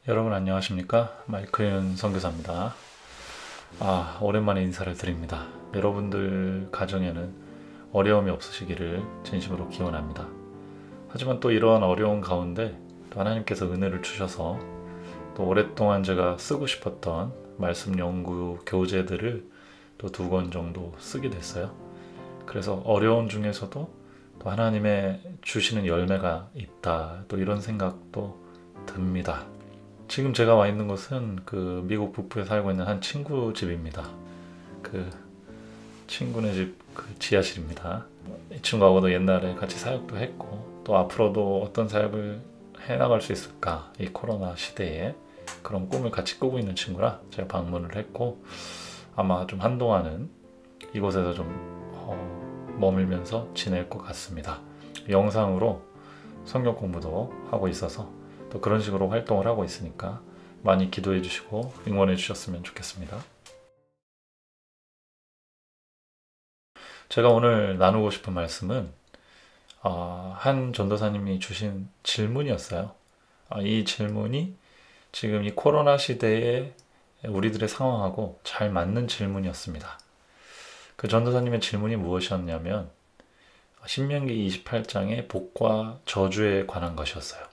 여러분 안녕하십니까? 마이클 선교사입니다. 오랜만에 인사를 드립니다. 여러분들 가정에는 어려움이 없으시기를 진심으로 기원합니다. 하지만 또 이러한 어려운 가운데 또 하나님께서 은혜를 주셔서 또 오랫동안 제가 쓰고 싶었던 말씀 연구 교재들을 또 2권 정도 쓰게 됐어요. 그래서 어려움 중에서도 또 하나님의 주시는 열매가 있다, 또 이런 생각도 듭니다. 지금 제가 와 있는 곳은 미국 북부에 살고 있는 한 친구 집입니다. 그 친구네 집 지하실입니다. 이 친구하고도 옛날에 같이 사역도 했고 또 앞으로도 어떤 사역을 해나갈 수 있을까, 이 코로나 시대에 그런 꿈을 같이 꾸고 있는 친구라 제가 방문을 했고, 아마 좀 한동안은 이곳에서 좀 머물면서 지낼 것 같습니다. 영상으로 성경 공부도 하고 있어서 또 그런 식으로 활동을 하고 있으니까 많이 기도해 주시고 응원해 주셨으면 좋겠습니다. 제가 오늘 나누고 싶은 말씀은 한 전도사님이 주신 질문이었어요. 이 질문이 지금 이 코로나 시대에 우리들의 상황하고 잘 맞는 질문이었습니다. 그 전도사님의 질문이 무엇이었냐면 신명기 28장의 복과 저주에 관한 것이었어요.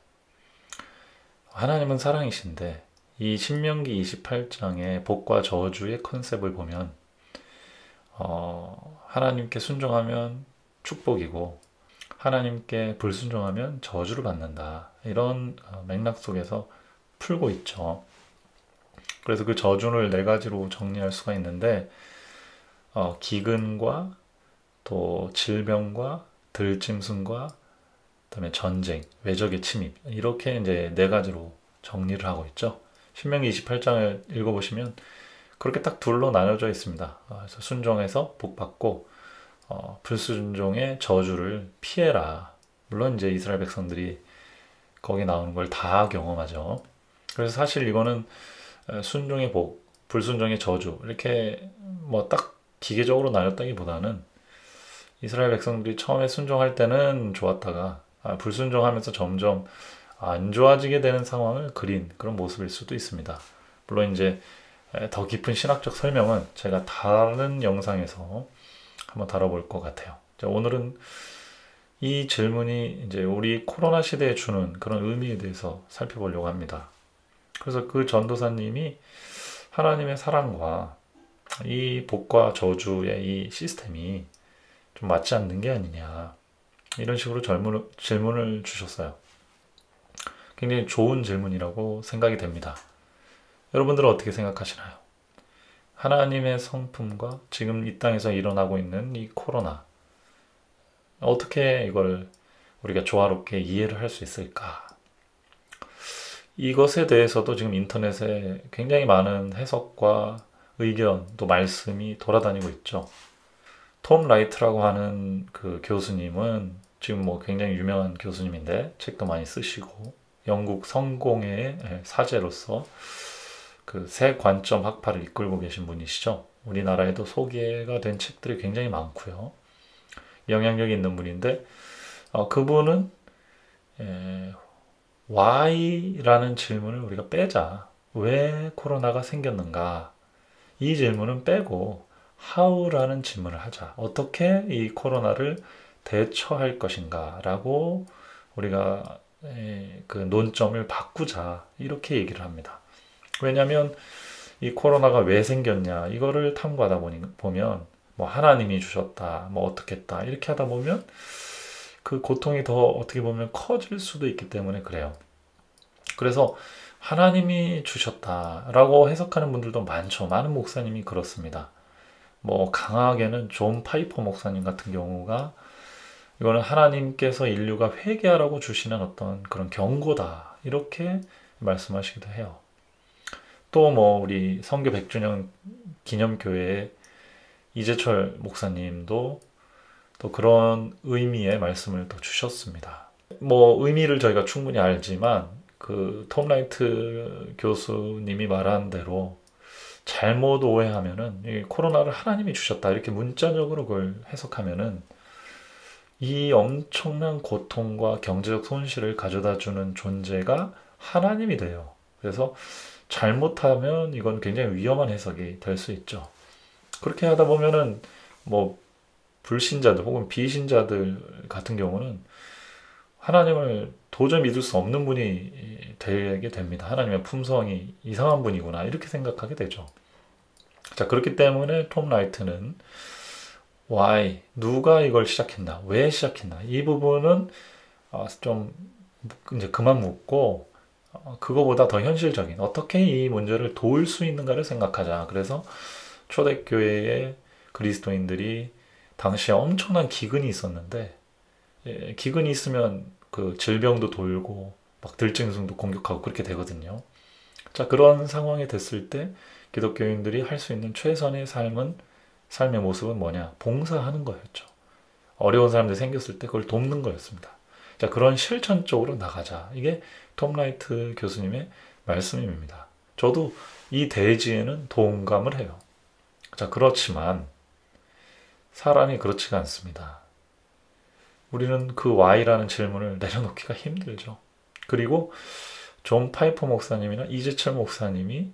하나님은 사랑이신데 이 신명기 28장의 복과 저주의 컨셉을 보면 하나님께 순종하면 축복이고 하나님께 불순종하면 저주를 받는다, 이런 맥락 속에서 풀고 있죠. 그래서 그 저주를 4가지로 정리할 수가 있는데 기근과 또 질병과 들짐승과 그다음에 전쟁, 외적의 침입, 이렇게 이제 4가지로 정리를 하고 있죠. 신명기 28장을 읽어보시면 그렇게 딱 둘로 나눠져 있습니다. 그래서 순종해서 복 받고 불순종의 저주를 피해라. 물론 이제 이스라엘 백성들이 거기 나오는 걸 다 경험하죠. 그래서 사실 이거는 순종의 복, 불순종의 저주, 이렇게 뭐 딱 기계적으로 나눴다기보다는 이스라엘 백성들이 처음에 순종할 때는 좋았다가 불순종하면서 점점 안 좋아지게 되는 상황을 그린 그런 모습일 수도 있습니다. 물론 이제 더 깊은 신학적 설명은 제가 다른 영상에서 한번 다뤄볼 것 같아요. 오늘은 이 질문이 이제 우리 코로나 시대에 주는 그런 의미에 대해서 살펴보려고 합니다. 그래서 그 전도사님이 하나님의 사랑과 이 복과 저주의 이 시스템이 좀 맞지 않는 게 아니냐, 이런 식으로 질문을 주셨어요. 굉장히 좋은 질문이라고 생각이 됩니다. 여러분들은 어떻게 생각하시나요? 하나님의 성품과 지금 이 땅에서 일어나고 있는 이 코로나, 어떻게 이걸 우리가 조화롭게 이해를 할 수 있을까? 이것에 대해서도 지금 인터넷에 굉장히 많은 해석과 의견, 또 말씀이 돌아다니고 있죠. 톰 라이트라고 하는 그 교수님은 지금 뭐 굉장히 유명한 교수님인데 책도 많이 쓰시고 영국 성공회의 사제로서 그 새 관점 학파를 이끌고 계신 분이시죠. 우리나라에도 소개가 된 책들이 굉장히 많고요. 영향력이 있는 분인데 그분은 Why라는 질문을 우리가 빼자. 왜 코로나가 생겼는가? 이 질문은 빼고 How라는 질문을 하자. 어떻게 이 코로나를 대처할 것인가 라고 우리가 그 논점을 바꾸자, 이렇게 얘기를 합니다. 왜냐하면 이 코로나가 왜 생겼냐, 이거를 탐구하다 보면 뭐 하나님이 주셨다, 뭐 어떻게 했다, 이렇게 하다 보면 그 고통이 더 어떻게 보면 커질 수도 있기 때문에 그래요. 그래서 하나님이 주셨다라고 해석하는 분들도 많죠. 많은 목사님이 그렇습니다. 뭐 강하게는 존 파이퍼 목사님 같은 경우가 이거는 하나님께서 인류가 회개하라고 주시는 어떤 그런 경고다, 이렇게 말씀하시기도 해요. 또 뭐 우리 선교 100주년 기념교회의 이재철 목사님도 또 그런 의미의 말씀을 또 주셨습니다. 뭐 의미를 저희가 충분히 알지만 그 톰 라이트 교수님이 말한 대로 잘못 오해하면은 이 코로나를 하나님이 주셨다, 이렇게 문자적으로 그걸 해석하면은 이 엄청난 고통과 경제적 손실을 가져다 주는 존재가 하나님이 돼요. 그래서 잘못하면 이건 굉장히 위험한 해석이 될 수 있죠. 그렇게 하다 보면은 뭐 불신자들 혹은 비신자들 같은 경우는 하나님을 도저히 믿을 수 없는 분이 되게 됩니다. 하나님의 품성이 이상한 분이구나 이렇게 생각하게 되죠. 자, 그렇기 때문에 톰 라이트는 why, 누가 이걸 시작했나, 왜 시작했나 이 부분은 좀 이제 그만 묻고 그거보다 더 현실적인 어떻게 이 문제를 도울 수 있는가를 생각하자. 그래서 초대교회의 그리스도인들이 당시에 엄청난 기근이 있었는데 기근이 있으면 그 질병도 돌고 막 들짐승도 공격하고 그렇게 되거든요. 자, 그런 상황이 됐을 때 기독교인들이 할 수 있는 최선의 삶의 모습은 뭐냐? 봉사하는 거였죠. 어려운 사람들이 생겼을 때 그걸 돕는 거였습니다. 자, 그런 실천 쪽으로 나가자. 이게 톰 라이트 교수님의 말씀입니다. 저도 이 대지에는 동감을 해요. 자, 그렇지만 사람이 그렇지가 않습니다. 우리는 그 why라는 질문을 내려놓기가 힘들죠. 그리고 존 파이퍼 목사님이나 이재철 목사님이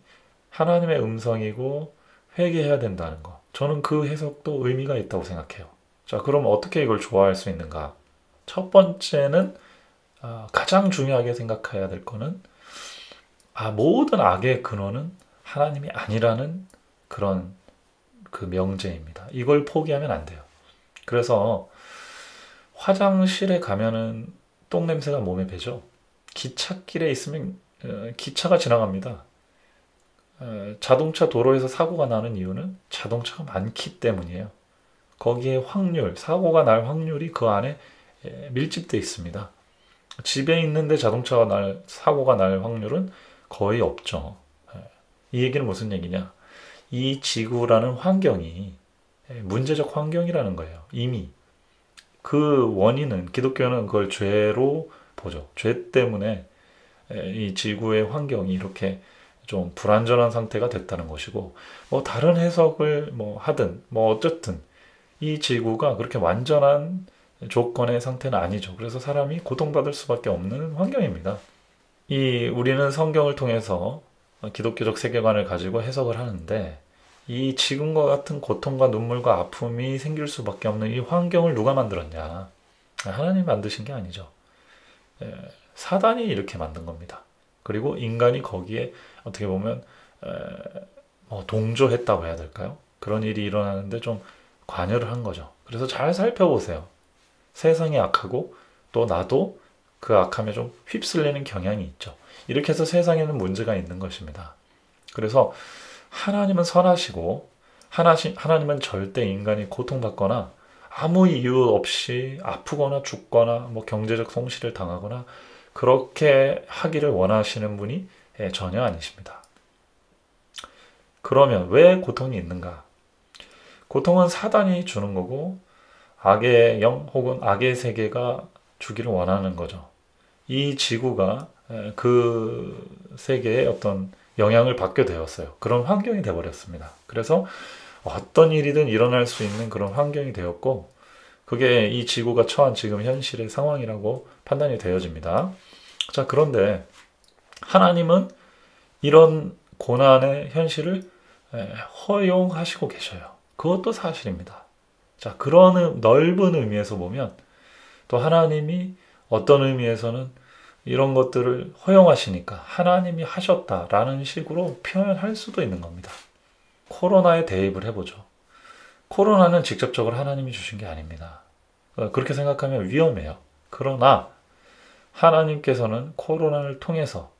하나님의 음성이고 회개해야 된다는 거. 저는 그 해석도 의미가 있다고 생각해요. 자, 그럼 어떻게 이걸 좋아할 수 있는가? 첫 번째는 가장 중요하게 생각해야 될 거는 모든 악의 근원은 하나님이 아니라는 그런 그 명제입니다. 이걸 포기하면 안 돼요. 그래서 화장실에 가면은 똥 냄새가 몸에 배죠. 기찻길에 있으면 기차가 지나갑니다. 자동차 도로에서 사고가 나는 이유는 자동차가 많기 때문이에요. 거기에 확률, 사고가 날 확률이 그 안에 밀집되어 있습니다. 집에 있는데 사고가 날 확률은 거의 없죠. 이 얘기는 무슨 얘기냐? 이 지구라는 환경이 문제적 환경이라는 거예요. 이미. 그 원인은 기독교는 그걸 죄로 보죠. 죄 때문에 이 지구의 환경이 이렇게 좀 불완전한 상태가 됐다는 것이고, 뭐 다른 해석을 하든 어쨌든 이 지구가 그렇게 완전한 조건의 상태는 아니죠. 그래서 사람이 고통받을 수밖에 없는 환경입니다. 우리는 성경을 통해서 기독교적 세계관을 가지고 해석을 하는데 이 지금과 같은 고통과 눈물과 아픔이 생길 수밖에 없는 이 환경을 누가 만들었냐? 하나님이 만드신 게 아니죠. 사단이 이렇게 만든 겁니다. 그리고 인간이 거기에 어떻게 보면 동조했다고 해야 될까요? 그런 일이 일어나는데 좀 관여를 한 거죠. 그래서 잘 살펴보세요. 세상이 악하고 또 나도 그 악함에 좀 휩쓸리는 경향이 있죠. 이렇게 해서 세상에는 문제가 있는 것입니다. 그래서 하나님은 선하시고 하나님은 절대 인간이 고통받거나 아무 이유 없이 아프거나 죽거나 경제적 손실을 당하거나 그렇게 하기를 원하시는 분이 전혀 아니십니다. 그러면 왜 고통이 있는가? 고통은 사단이 주는 거고 악의 영 혹은 악의 세계가 주기를 원하는 거죠. 이 지구가 그 세계의 어떤 영향을 받게 되었어요. 그런 환경이 되어버렸습니다. 그래서 어떤 일이든 일어날 수 있는 그런 환경이 되었고 그게 이 지구가 처한 지금 현실의 상황이라고 판단이 되어집니다. 자, 그런데 하나님은 이런 고난의 현실을 허용하시고 계셔요. 그것도 사실입니다. 자, 그런 넓은 의미에서 보면 또 하나님이 어떤 의미에서는 이런 것들을 허용하시니까 하나님이 하셨다라는 식으로 표현할 수도 있는 겁니다. 코로나에 대입을 해보죠. 코로나는 직접적으로 하나님이 주신 게 아닙니다. 그렇게 생각하면 위험해요. 그러나 하나님께서는 코로나를 통해서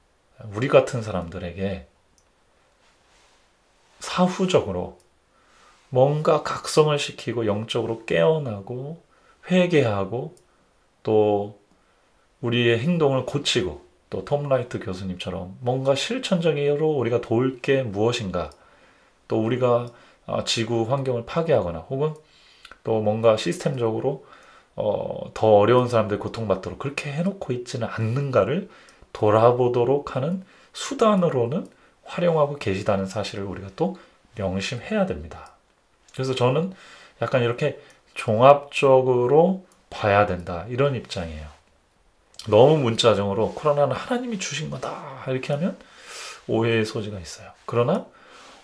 우리 같은 사람들에게 사후적으로 뭔가 각성을 시키고 영적으로 깨어나고 회개하고 또 우리의 행동을 고치고 또 톰 라이트 교수님처럼 뭔가 실천적으로 우리가 도울 게 무엇인가 또 우리가 지구 환경을 파괴하거나 혹은 또 뭔가 시스템적으로 더 어려운 사람들 고통받도록 그렇게 해놓고 있지는 않는가를 돌아보도록 하는 수단으로는 활용하고 계시다는 사실을 우리가 또 명심해야 됩니다. 그래서 저는 약간 이렇게 종합적으로 봐야 된다 이런 입장이에요. 너무 문자적으로 코로나는 하나님이 주신 거다 이렇게 하면 오해의 소지가 있어요. 그러나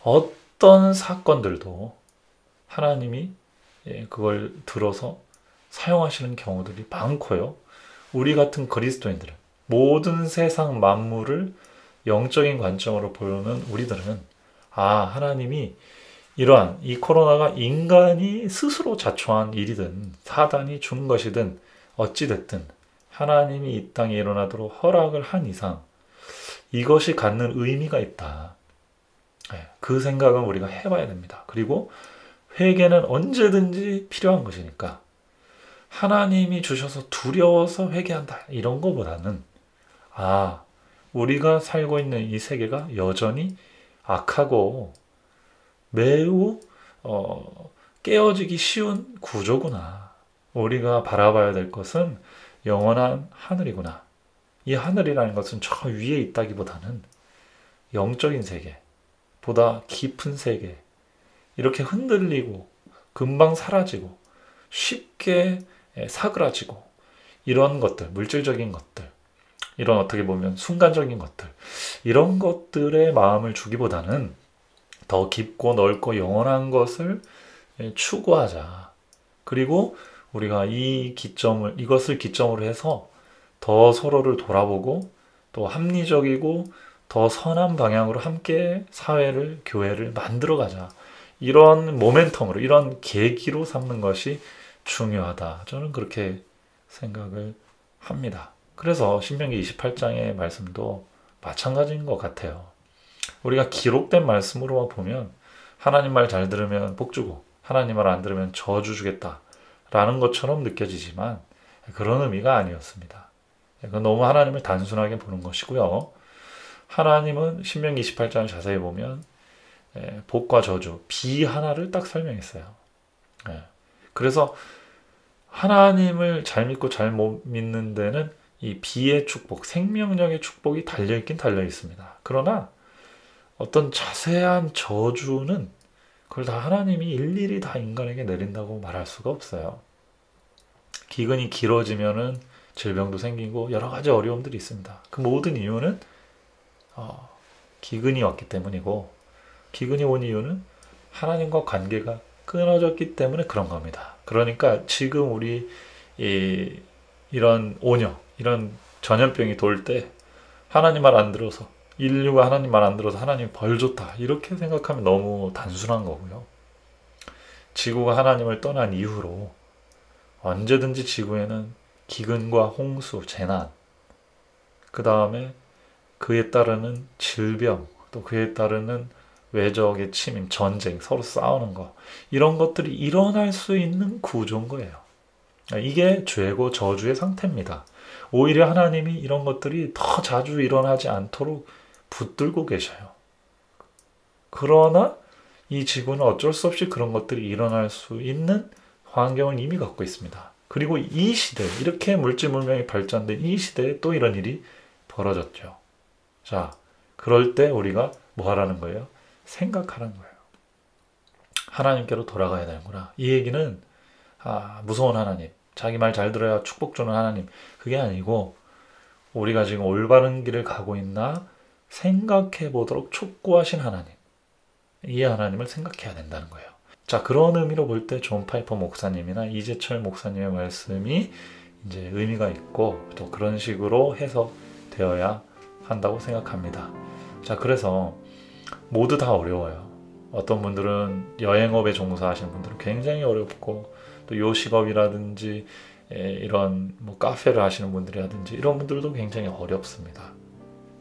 어떤 사건들도 하나님이 그걸 들어서 사용하시는 경우들이 많고요. 우리 같은 그리스도인들은 모든 세상 만물을 영적인 관점으로 보는 우리들은 하나님이 이러한 이 코로나가 인간이 스스로 자초한 일이든 사단이 준 것이든 어찌됐든 하나님이 이 땅에 일어나도록 허락을 한 이상 이것이 갖는 의미가 있다. 그 생각은 우리가 해봐야 됩니다. 그리고 회개는 언제든지 필요한 것이니까 하나님이 주셔서 두려워서 회개한다 이런 거보다는 우리가 살고 있는 이 세계가 여전히 악하고 매우 깨어지기 쉬운 구조구나. 우리가 바라봐야 될 것은 영원한 하늘이구나. 이 하늘이라는 것은 저 위에 있다기보다는 영적인 세계, 보다 깊은 세계, 이렇게 흔들리고 금방 사라지고 쉽게 사그라지고 이런 것들, 물질적인 것들, 이런 어떻게 보면 순간적인 것들, 이런 것들의 마음을 주기보다는 더 깊고 넓고 영원한 것을 추구하자. 그리고 우리가 이것을 기점으로 해서 더 서로를 돌아보고 또 합리적이고 더 선한 방향으로 함께 사회를, 교회를 만들어가자. 이런 모멘텀으로, 이런 계기로 삼는 것이 중요하다. 저는 그렇게 생각을 합니다. 그래서 신명기 28장의 말씀도 마찬가지인 것 같아요. 우리가 기록된 말씀으로만 보면 하나님 말 잘 들으면 복 주고 하나님 말 안 들으면 저주 주겠다 라는 것처럼 느껴지지만 그런 의미가 아니었습니다. 그건 너무 하나님을 단순하게 보는 것이고요. 하나님은 신명기 28장을 자세히 보면 복과 저주, 비 하나를 딱 설명했어요. 그래서 하나님을 잘 믿고 잘 못 믿는 데는 이 비의 축복, 생명력의 축복이 달려있긴 달려있습니다. 그러나 어떤 자세한 저주는 그걸 다 하나님이 일일이 다 인간에게 내린다고 말할 수가 없어요. 기근이 길어지면은 질병도 생기고 여러 가지 어려움들이 있습니다. 그 모든 이유는 기근이 왔기 때문이고, 기근이 온 이유는 하나님과 관계가 끊어졌기 때문에 그런 겁니다. 그러니까 지금 우리 이런 오녀, 이런 전염병이 돌 때 하나님 말 안 들어서, 인류가 하나님 말 안 들어서 하나님 벌 줬다 이렇게 생각하면 너무 단순한 거고요. 지구가 하나님을 떠난 이후로 언제든지 지구에는 기근과 홍수, 재난, 그 다음에 그에 따르는 질병, 또 그에 따르는 외적의 침임, 전쟁, 서로 싸우는 거, 이런 것들이 일어날 수 있는 구조인 거예요. 이게 죄고 저주의 상태입니다. 오히려 하나님이 이런 것들이 더 자주 일어나지 않도록 붙들고 계셔요. 그러나 이 지구는 어쩔 수 없이 그런 것들이 일어날 수 있는 환경을 이미 갖고 있습니다. 그리고 이 시대, 이렇게 물질 문명이 발전된 이 시대에 또 이런 일이 벌어졌죠. 자, 그럴 때 우리가 뭐 하라는 거예요? 생각하라는 거예요. 하나님께로 돌아가야 되는구나. 이 얘기는 무서운 하나님, 자기 말 잘 들어야 축복 주는 하나님, 그게 아니고 우리가 지금 올바른 길을 가고 있나 생각해 보도록 촉구하신 하나님, 이 하나님을 생각해야 된다는 거예요. 자, 그런 의미로 볼 때 존 파이퍼 목사님이나 이재철 목사님의 말씀이 이제 의미가 있고 또 그런 식으로 해석되어야 한다고 생각합니다. 자, 그래서 모두 다 어려워요. 어떤 분들은 여행업에 종사하시는 분들은 굉장히 어렵고, 또 요식업이라든지 이런 뭐 카페를 하시는 분들이라든지 이런 분들도 굉장히 어렵습니다.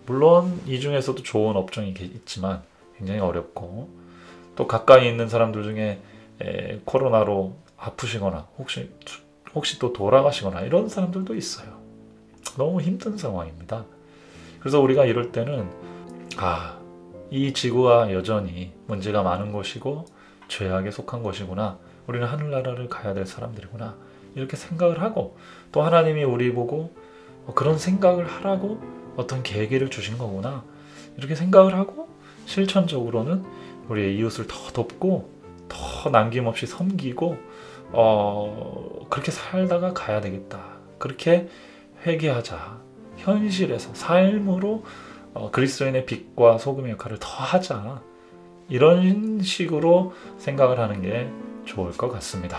물론 이 중에서도 좋은 업종이 있지만 굉장히 어렵고, 또 가까이 있는 사람들 중에 코로나로 아프시거나 혹시 또 돌아가시거나 이런 사람들도 있어요. 너무 힘든 상황입니다. 그래서 우리가 이럴 때는 이 지구가 여전히 문제가 많은 것이고 죄악에 속한 것이구나, 우리는 하늘나라를 가야 될 사람들이구나, 이렇게 생각을 하고, 또 하나님이 우리 보고 그런 생각을 하라고 어떤 계기를 주신 거구나, 이렇게 생각을 하고 실천적으로는 우리의 이웃을 더 돕고 더 남김없이 섬기고 그렇게 살다가 가야 되겠다, 그렇게 회개하자. 현실에서 삶으로 그리스도인의 빛과 소금의 역할을 더 하자. 이런 식으로 생각을 하는 게 좋을 것 같습니다.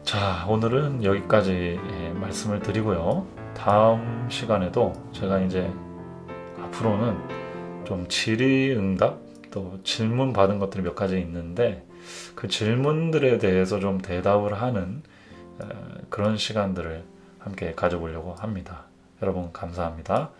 자, 오늘은 여기까지 말씀을 드리고요. 다음 시간에도 제가 이제 앞으로는 좀 질의응답 또 질문 받은 것들이 몇 가지 있는데 그 질문들에 대해서 좀 대답을 하는 그런 시간들을 함께 가져보려고 합니다. 여러분 감사합니다.